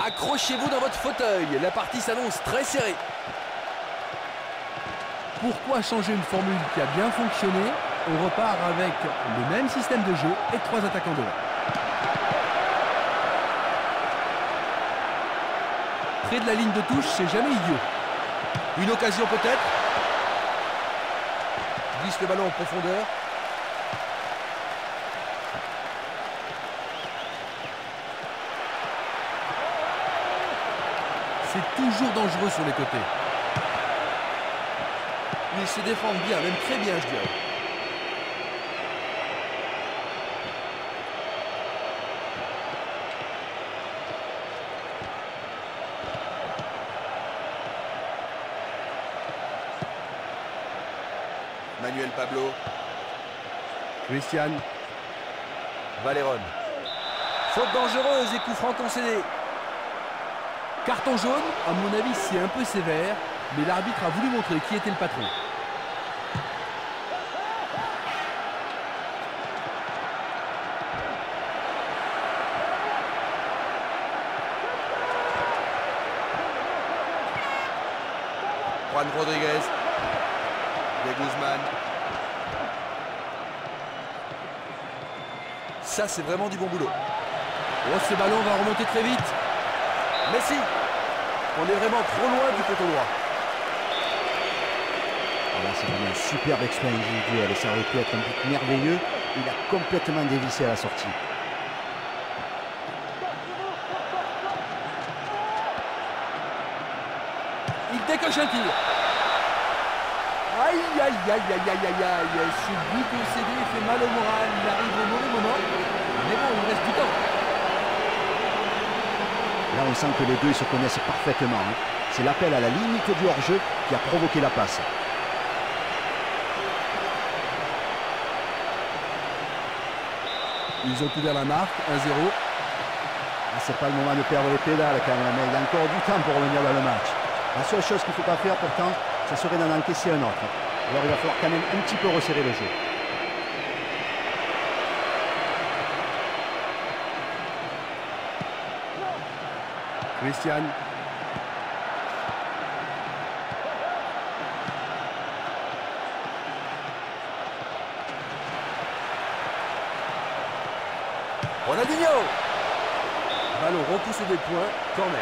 Accrochez-vous dans votre fauteuil, la partie s'annonce très serrée. Pourquoi changer une formule qui a bien fonctionné? On repart avec le même système de jeu et 3 attaquants devant. Près de la ligne de touche, c'est jamais idiot. Une occasion peut-être. Glisse le ballon en profondeur. C'est toujours dangereux sur les côtés. Ils se défendent bien, même très bien, je dirais. Manuel Pablo. Christian. Valéron. Faute dangereuse et coup franc concédé. Carton jaune, à mon avis, c'est un peu sévère, mais l'arbitre a voulu montrer qui était le patron. Juan Rodriguez. De Guzman. Ça, c'est vraiment du bon boulot. Oh, ce ballon va remonter très vite. Messi. On est vraiment trop loin du poteau droit. Là, c'est vraiment un superbe exploit individuel et ça aurait pu être un but merveilleux. Il a complètement dévissé à la sortie. Il décoche un tir. Aïe, aïe, aïe, aïe, aïe, aïe, aïe. Ce but concédé fait mal au moral. Il arrive au mauvais moment. Mais bon, il reste du temps. Là, on sent que les deux se connaissent parfaitement. C'est l'appel à la limite du hors-jeu qui a provoqué la passe. Ils ont ouvert la marque, 1-0. C'est pas le moment de perdre les pédales quand même. Il y a encore du temps pour revenir dans le match. La seule chose qu'il ne faut pas faire pourtant, ça serait d'en encaisser un autre. Alors il va falloir quand même un petit peu resserrer le jeu. Christian. Ronaldinho. Ballon repoussé des points, corner.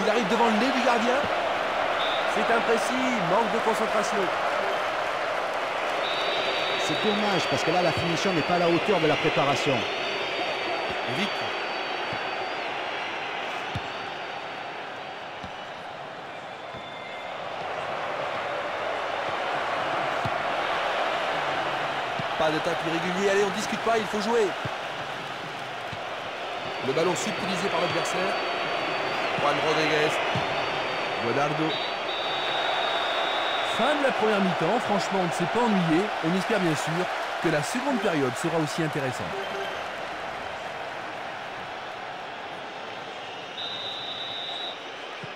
Il arrive devant le nez du gardien. C'est imprécis, manque de concentration. C'est dommage parce que là, la finition n'est pas à la hauteur de la préparation. Vite. Pas de tacle irrégulier. Allez, on ne discute pas, il faut jouer. Le ballon subtilisé par l'adversaire. Juan Rodriguez. Guadardo. Fin de la première mi-temps, franchement on ne s'est pas ennuyé. On espère bien sûr que la seconde période sera aussi intéressante.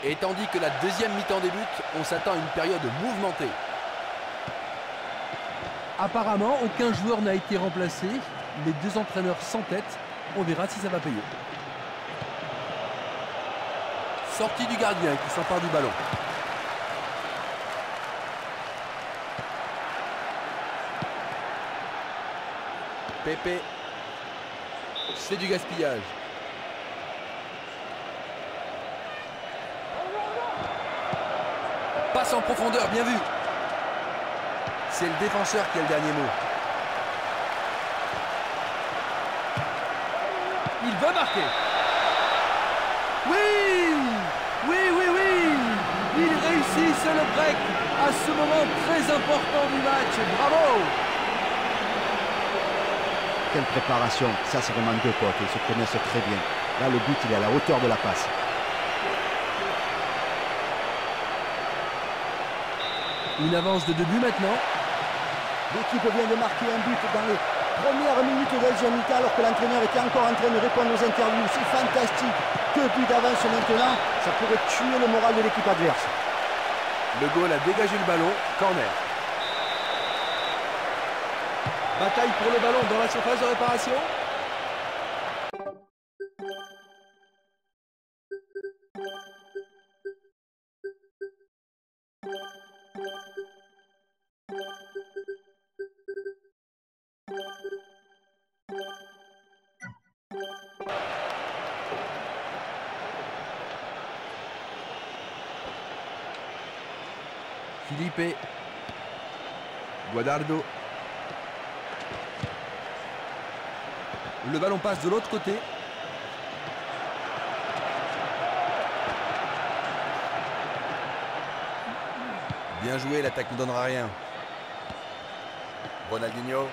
Et tandis que la deuxième mi-temps débute, on s'attend à une période mouvementée. Apparemment, aucun joueur n'a été remplacé. Les deux entraîneurs s'entêtent. On verra si ça va payer. Sortie du gardien qui s'empare du ballon. Pepe. C'est du gaspillage. Passe en profondeur, bien vu. C'est le défenseur qui a le dernier mot. Il veut marquer. Oui! Oui, oui, oui! Il réussit, c'est le break à ce moment très important du match. Bravo! Quelle préparation. Ça, c'est vraiment deux potes. Ils se connaissent très bien. Là, le but, il est à la hauteur de la passe. Une avance de 2 buts maintenant. L'équipe vient de marquer un but dans les premières minutes de la deuxième mi-temps alors que l'entraîneur était encore en train de répondre aux interviews. C'est fantastique. 2 buts d'avance maintenant. Ça pourrait tuer le moral de l'équipe adverse. Le goal a dégagé le ballon. Corner. Bataille pour le ballon dans la surface de réparation. Felipe. Guadardo. Le ballon passe de l'autre côté. Bien joué, l'attaque ne donnera rien. Ronaldinho.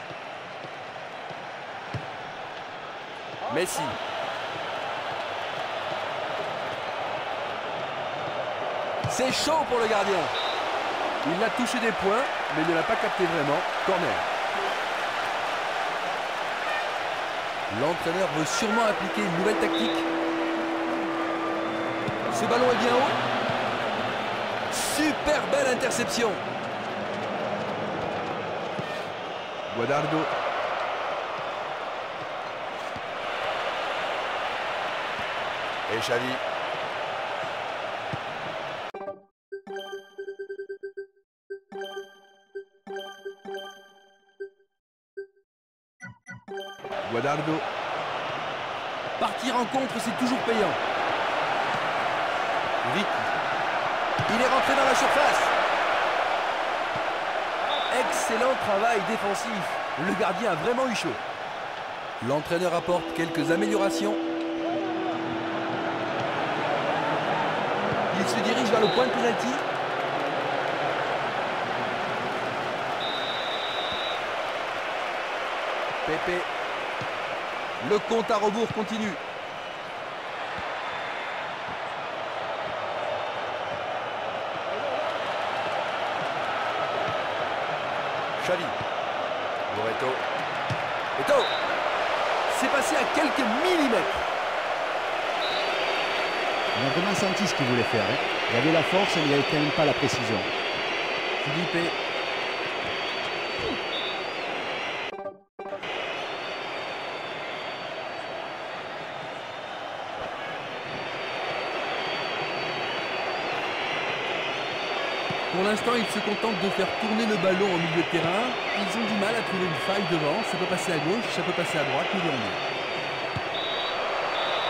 Messi. C'est chaud pour le gardien. Il a touché des points, mais ne l'a pas capté vraiment. Corner. L'entraîneur veut sûrement appliquer une nouvelle tactique. Ce ballon est bien haut. Super belle interception. Guadardo. Et Xavi. Guadardo. Partir en contre, c'est toujours payant. Vite. Il est rentré dans la surface. Excellent travail défensif. Le gardien a vraiment eu chaud. L'entraîneur apporte quelques améliorations. Il se dirige vers le point de pénalty. Pepe. Le compte à rebours continue. Xavi. Loreto. Eto. C'est passé à quelques millimètres. On a vraiment senti ce qu'il voulait faire. Hein. Il avait la force, mais il n'avait quand même pas la précision. Felipe. Pour l'instant, ils se contentent de faire tourner le ballon au milieu de terrain. Ils ont du mal à trouver une faille devant. Ça peut passer à gauche, ça peut passer à droite, mais il est en mieux.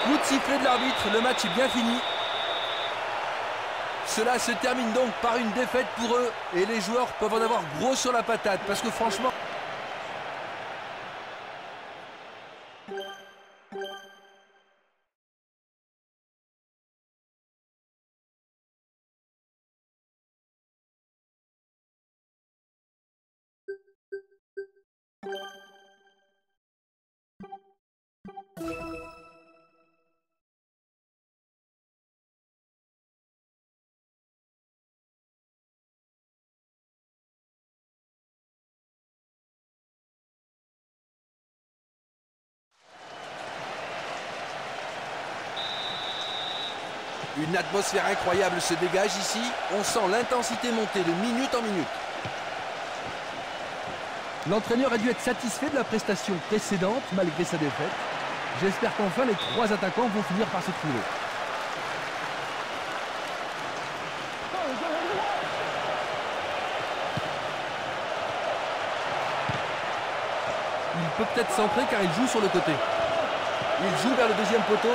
Coup de sifflet de l'arbitre, le match est bien fini. Cela se termine donc par une défaite pour eux. Et les joueurs peuvent en avoir gros sur la patate. Parce que franchement... Une atmosphère incroyable se dégage ici. On sent l'intensité monter de minute en minute. L'entraîneur a dû être satisfait de la prestation précédente malgré sa défaite. J'espère qu'enfin les 3 attaquants vont finir par se trouver. Il peut peut-être centrer car il joue sur le côté. Il joue vers le deuxième poteau.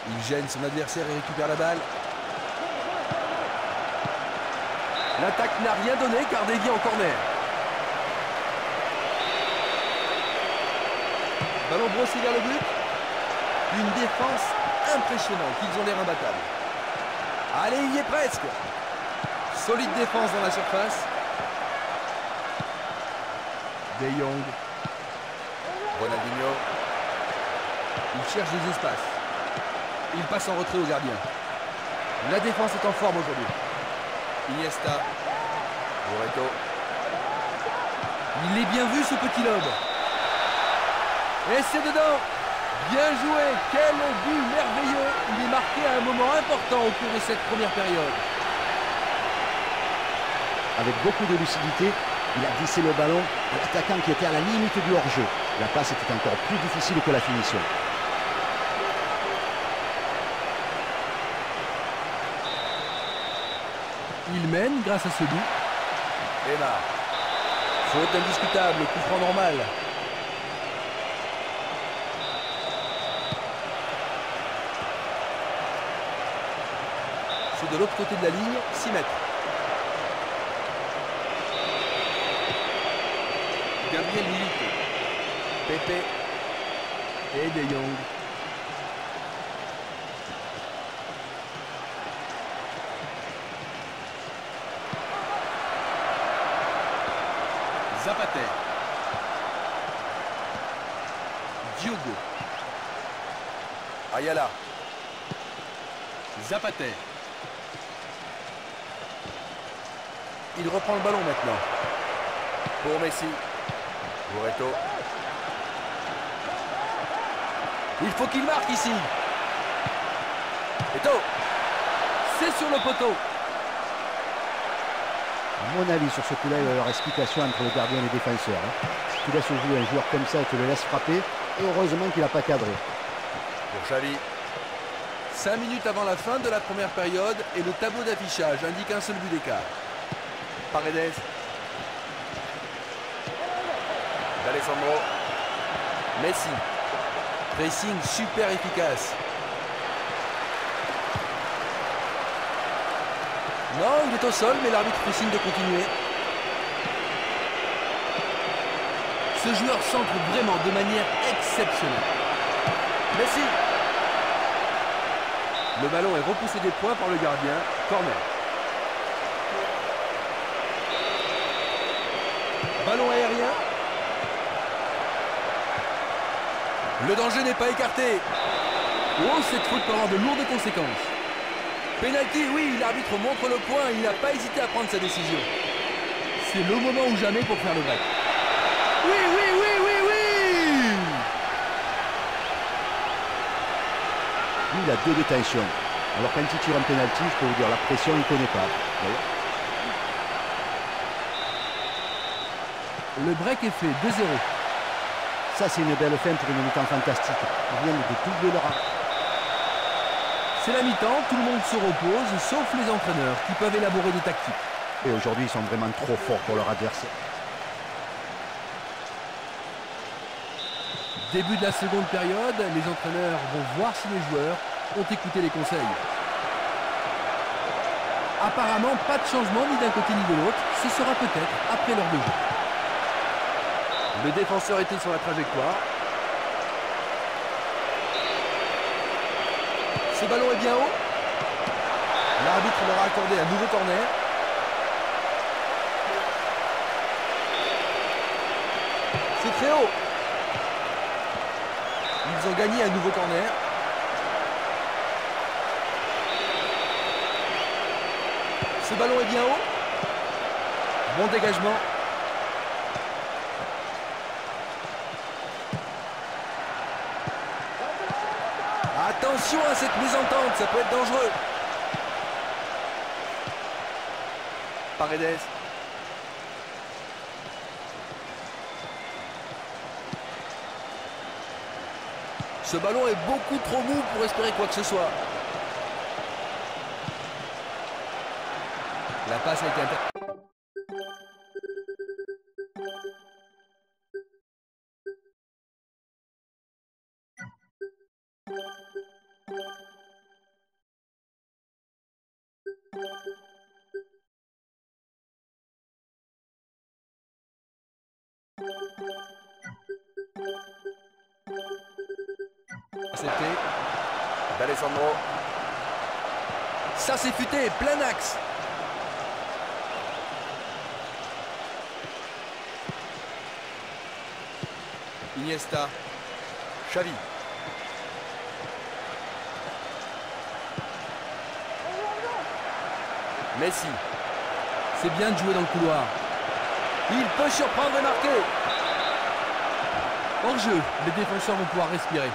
Il gêne son adversaire et récupère la balle. L'attaque n'a rien donné car dévié en corner. Ballon brossé vers le but. Une défense impressionnante. Ils ont l'air imbattables. Allez, il y est presque. Solide défense dans la surface. De Jong. Ronaldinho. Il cherche des espaces. Il passe en retrait au gardien. La défense est en forme aujourd'hui. Iniesta. Loreto. Il est bien vu ce petit lobe. Et c'est dedans. Bien joué. Quel but merveilleux. Il est marqué à un moment important au cours de cette première période. Avec beaucoup de lucidité, il a glissé le ballon à l'attaquant qui était à la limite du hors-jeu. La passe était encore plus difficile que la finition. Il mène grâce à ce but. Neymar. Faute indiscutable, coup franc normal. C'est de l'autre côté de la ligne, 6 mètres. Gabriel Milito. Pepe. Et De Jong. Zapata. Diogo. Ayala. Zapata. Il reprend le ballon maintenant. Pour Messi. Loreto. Il faut qu'il marque ici. Eto. C'est sur le poteau. À mon avis, sur ce coup-là, il va y avoir explication entre le gardien et les défenseurs. Si tu laisses jouer un joueur comme ça et tu le laisses frapper, et heureusement qu'il n'a pas cadré. Pour Xavi. 5 minutes avant la fin de la première période et le tableau d'affichage indique un seul but d'écart. Paredes. D'Alessandro. Messi. Pressing super efficace. Non, il est au sol, mais l'arbitre fait signe de continuer. Ce joueur centre vraiment de manière exceptionnelle. Messi. Le ballon est repoussé des points par le gardien. Corner. Ballon aérien. Le danger n'est pas écarté. Oh, cette faute peut avoir de lourdes conséquences. Penalty, oui, l'arbitre montre le point. Il n'a pas hésité à prendre sa décision. C'est le moment ou jamais pour faire le break. Oui, oui, oui, oui, oui. Lui, il a 2 détentions. Alors quand il tire un penalty, je peux vous dire, la pression, il ne connaît pas. Le break est fait, 2-0. Ça, c'est une belle fin pour une mi-temps fantastique. Ils viennent de doubler leur art. C'est la mi-temps, tout le monde se repose, sauf les entraîneurs qui peuvent élaborer des tactiques. Et aujourd'hui, ils sont vraiment trop forts pour leur adversaire. Début de la seconde période, les entraîneurs vont voir si les joueurs ont écouté les conseils. Apparemment, pas de changement ni d'un côté ni de l'autre. Ce sera peut-être après l'heure de jeu. Le défenseur était sur la trajectoire. Ce ballon est bien haut. L'arbitre leur a accordé un nouveau corner. C'est très haut. Ils ont gagné un nouveau corner. Ce ballon est bien haut. Bon dégagement. Attention à cette mésentente, ça peut être dangereux. Paredes. Ce ballon est beaucoup trop mou pour espérer quoi que ce soit. La passe a été accepté. D'Alessandro. Ça c'est futé, plein axe. Iniesta. Xavi. Messi. C'est bien de jouer dans le couloir. Il peut surprendre et marquer. Hors jeu, les défenseurs vont pouvoir respirer.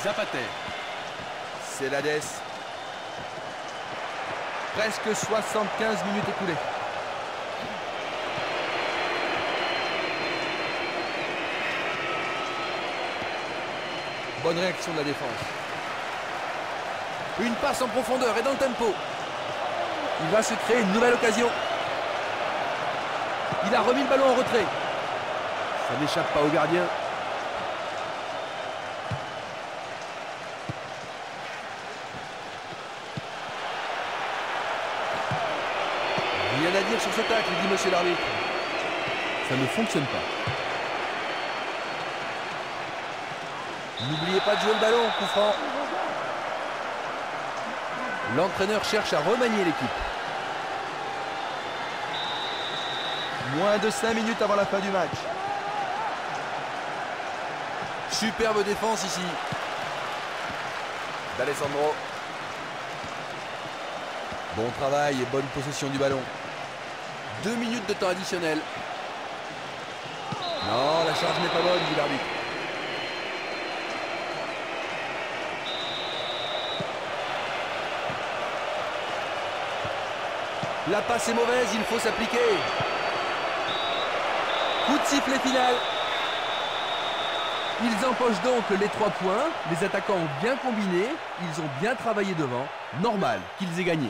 Zapater. C'est l'Hadès. Presque 75 minutes écoulées. Bonne réaction de la défense. Une passe en profondeur et dans le tempo. Il va se créer une nouvelle occasion. Il a remis le ballon en retrait. Ça n'échappe pas au gardien. Rien à dire sur ce tacle, dit monsieur l'arbitre. Ça ne fonctionne pas. N'oubliez pas de jouer le ballon, coup franc. L'entraîneur cherche à remanier l'équipe. Moins de 5 minutes avant la fin du match. Superbe défense ici. D'Alessandro. Bon travail et bonne possession du ballon. 2 minutes de temps additionnel. Non, la charge n'est pas bonne, dit l'arbitre. La passe est mauvaise, il faut s'appliquer. Coup de sifflet final. Ils empochent donc les 3 points. Les attaquants ont bien combiné. Ils ont bien travaillé devant. Normal qu'ils aient gagné.